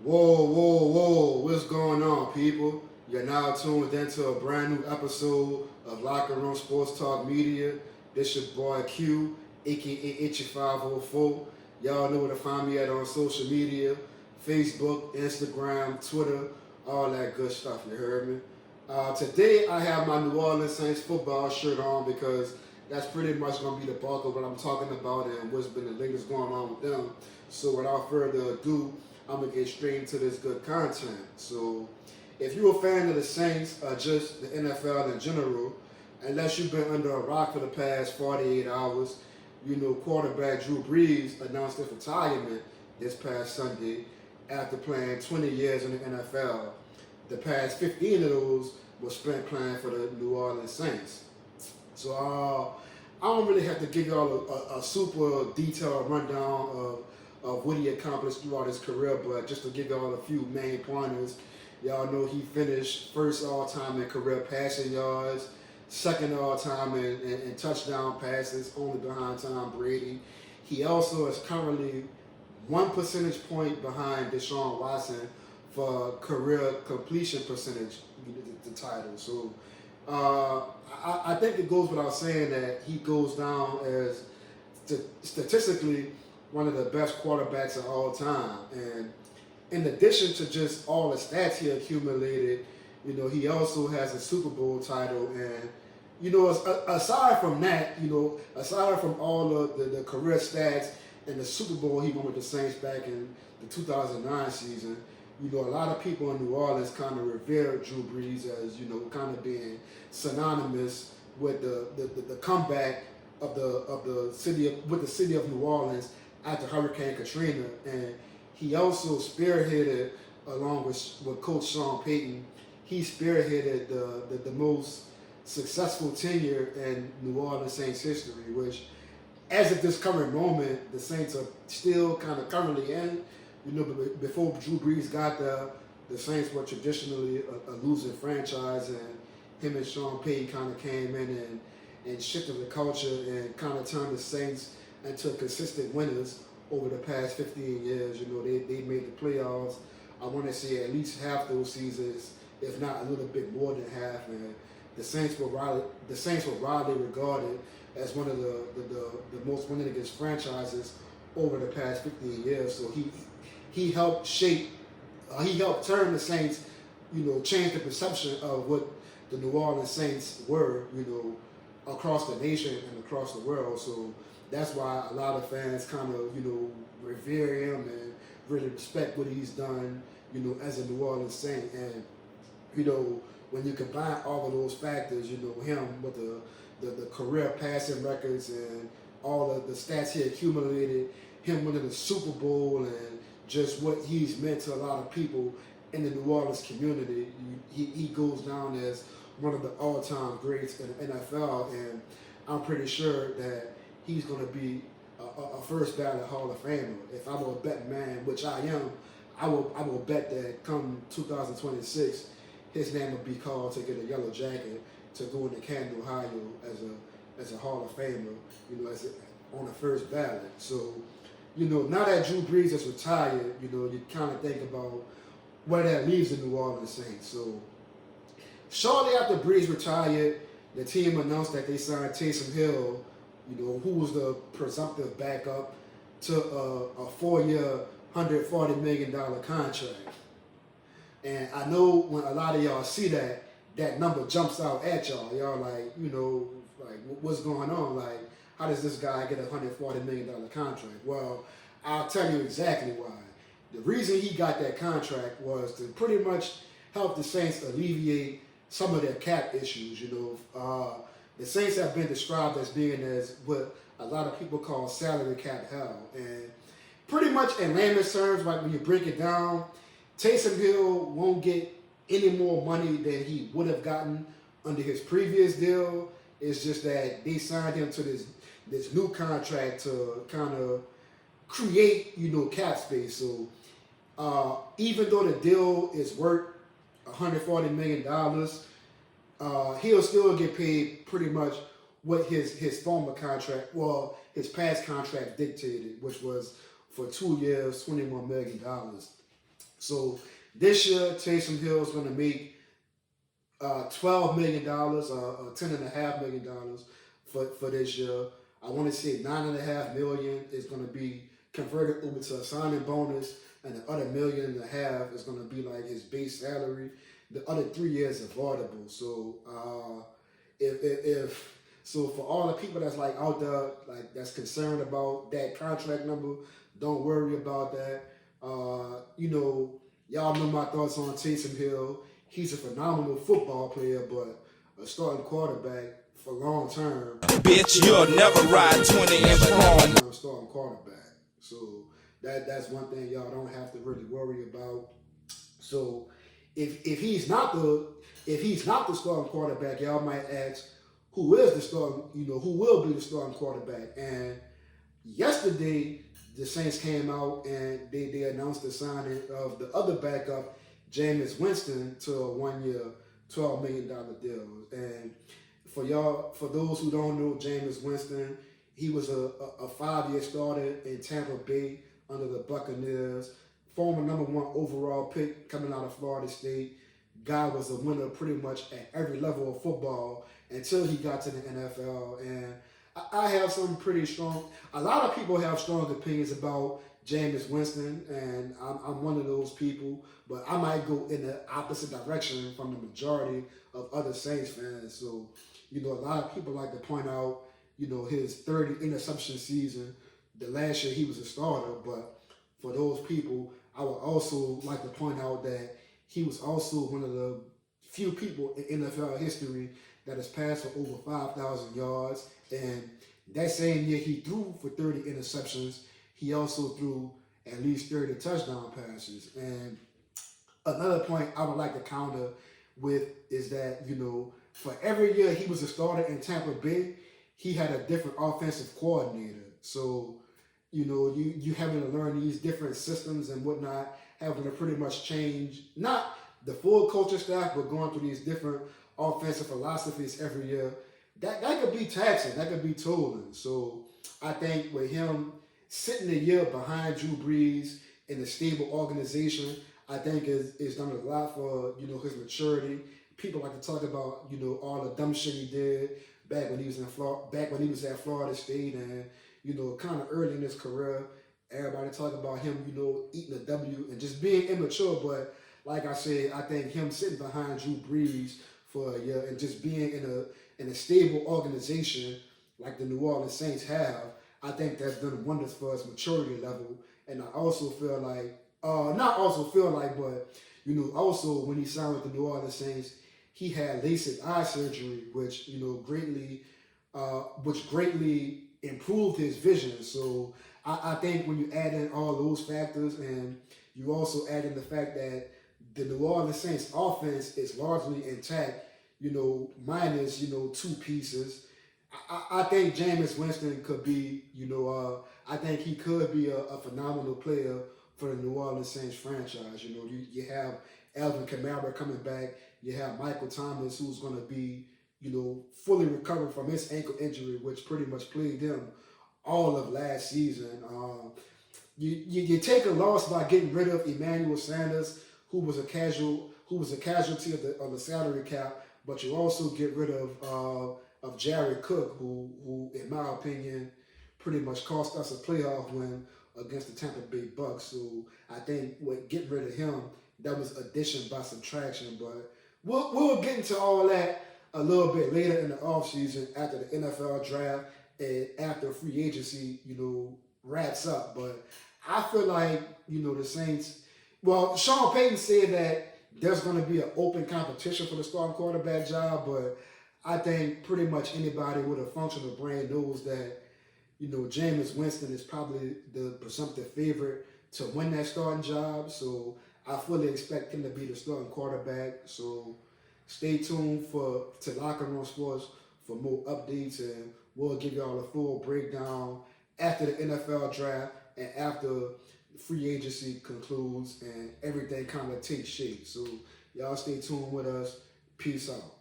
Whoa, whoa, whoa, what's going on, people? You're now tuned into a brand new episode of Locker Room Sports Talk Media. This your boy Q, aka Itchy 504. Y'all know where to find me at on social media, Facebook, Instagram, Twitter, all that good stuff, you heard me? Today I have my New Orleans Saints football shirt on because that's pretty much going to be the bulk of what I'm talking about and what's been the latest going on with them. So without further ado, I'm going to get straight into this good content. So if you're a fan of the Saints or just the NFL in general, unless you've been under a rock for the past 48 hours, you know quarterback Drew Brees announced his retirement this past Sunday after playing 20 years in the NFL. The past 15 of those were spent playing for the New Orleans Saints. So I don't really have to give y'all a super detailed rundown of what he accomplished throughout his career, but just to give y'all a few main pointers. Y'all know he finished first all-time in career passing yards, second all-time in touchdown passes, only behind Tom Brady. He also is currently 1 percentage point behind Deshaun Watson for career completion percentage, the title. So I think it goes without saying that he goes down as statistically one of the best quarterbacks of all time. And in addition to just all the stats he accumulated, you know, he also has a Super Bowl title. And, you know, aside from that, you know, aside from all the career stats and the Super Bowl he won with the Saints back in the 2009 season, you know, a lot of people in New Orleans kind of revere Drew Brees as, you know, kind of being synonymous with the comeback of the city of New Orleans after Hurricane Katrina. And he also spearheaded, along with Coach Sean Payton, he spearheaded the most successful tenure in New Orleans Saints history, which, as of this current moment, the Saints are still kind of currently in. You know, before Drew Brees got there, the Saints were traditionally a losing franchise, and him and Sean Payton kind of came in and shifted the culture and kind of turned the Saints into consistent winners over the past 15 years. You know, they made the playoffs. I want to say at least half those seasons, if not a little bit more than half. And the Saints were widely regarded as one of the most winning against franchises over the past 15 years. So he helped turn the Saints, you know, change the perception of what the New Orleans Saints were, you know, across the nation and across the world. So that's why a lot of fans kind of, you know, revere him and really respect what he's done, you know, as a New Orleans Saint. And, you know, when you combine all of those factors, you know, him with the career passing records and all of the stats he accumulated, him winning the Super Bowl, and just what he's meant to a lot of people in the New Orleans community, he goes down as one of the all-time greats in the NFL, and I'm pretty sure that he's going to be a first ballot Hall of Famer. If I were a betting man, which I am, I will bet that come 2026, his name will be called to get a yellow jacket to go into Canton, Ohio as a Hall of Famer, you know, on the first ballot. So, you know, now that Drew Brees is retired, you know, you kind of think about where that leaves the New Orleans Saints. So, shortly after Brees retired, the team announced that they signed Taysom Hill, you know, who was the presumptive backup, to a 4-year, $140 million contract. And I know when a lot of y'all see that number jumps out at y'all. Y'all like, you know, like, what's going on? Like, how does this guy get a $140 million contract? Well, I'll tell you exactly why. The reason he got that contract was to pretty much help the Saints alleviate some of their cap issues. You know, the Saints have been described as being as what a lot of people call salary cap hell. And pretty much in layman's terms, like when you break it down, Taysom Hill won't get any more money than he would have gotten under his previous deal. It's just that they signed him to this new contract to kind of create, you know, cap space. So even though the deal is worth $140 million, he'll still get paid pretty much what his former contract, well, his past contract dictated, which was for 2 years, $21 million. So this year, Taysom Hill is going to make $12 million, $10.5 million for this year. I want to say $9.5 million is going to be converted over to a signing bonus, and the other $1.5 million is going to be like his base salary. The other 3 years are audible. So if so, for all the people that's like out there, like that's concerned about that contract number, don't worry about that. Y'all know my thoughts on Taysom Hill. He's a phenomenal football player, but a starting quarterback for long term. Bitch, you'll never ride 20 and strong. Starting quarterback. So that's one thing y'all don't have to really worry about. So if he's not the starting quarterback, y'all might ask, who is the starting? Who will be the starting quarterback? And yesterday, the Saints came out and they announced the signing of the other backup, Jamies Winston, to a 1 year, $12 million deal. And for those who don't know Jamies Winston, he was a 5-year starter in Tampa Bay under the Buccaneers, former #1 overall pick coming out of Florida State. Guy was a winner pretty much at every level of football until he got to the NFL. And I have some pretty strong, a lot of people have strong opinions about Jamies Winston, and I'm one of those people, but I might go in the opposite direction from the majority of other Saints fans. So, a lot of people like to point out, his 30 interception season. The last year he was a starter, but for those people, I would also like to point out that he was also one of the few people in NFL history that has passed for over 5,000 yards. And that same year he threw for 30 interceptions. He also threw at least 30 touchdown passes. And another point I would like to counter with is that, for every year he was a starter in Tampa Bay, he had a different offensive coordinator. So, you having to learn these different systems and whatnot, having to pretty much change, not the full coaching staff, but going through these different offensive philosophies every year, that could be taxing, that could be tolling. So I think with him sitting a year behind Drew Brees in a stable organization, I think is done a lot for, his maturity. People like to talk about, all the dumb shit he did back when he was at Florida State, and, kind of early in his career. Everybody talk about him, eating a W and just being immature. But like I said, I think him sitting behind Drew Brees for a year and just being in a stable organization like the New Orleans Saints have, I think that's done wonders for his maturity level. And I also feel like, but also when he signed with the New Orleans Saints, he had LASIK eye surgery, which greatly improved his vision. So I think when you add in all those factors, and you also add in the fact that the New Orleans Saints offense is largely intact, minus, two pieces, I think Jamies Winston could be, I think he could be a phenomenal player for the New Orleans Saints franchise. You have Alvin Kamara coming back. You have Michael Thomas, who's going to be, fully recovered from his ankle injury, which pretty much plagued him all of last season. You take a loss by getting rid of Emmanuel Sanders, who was a casualty of the salary cap, but you also get rid of Jared Cook, who in my opinion pretty much cost us a playoff win against the Tampa Bay Bucks. So I think with getting rid of him, that was addition by subtraction. But we'll get into all that a little bit later in the offseason after the NFL draft and after free agency, wraps up. But I feel like, the Saints, well, Sean Payton said that there's going to be an open competition for the starting quarterback job, but I think pretty much anybody with a functional brain knows that, Jamies Winston is probably the presumptive favorite to win that starting job. So I fully expect him to be the starting quarterback. So stay tuned to Locker Room Sports for more updates, and we'll give y'all a full breakdown after the NFL draft and after free agency concludes and everything kind of takes shape. So y'all stay tuned with us. Peace out.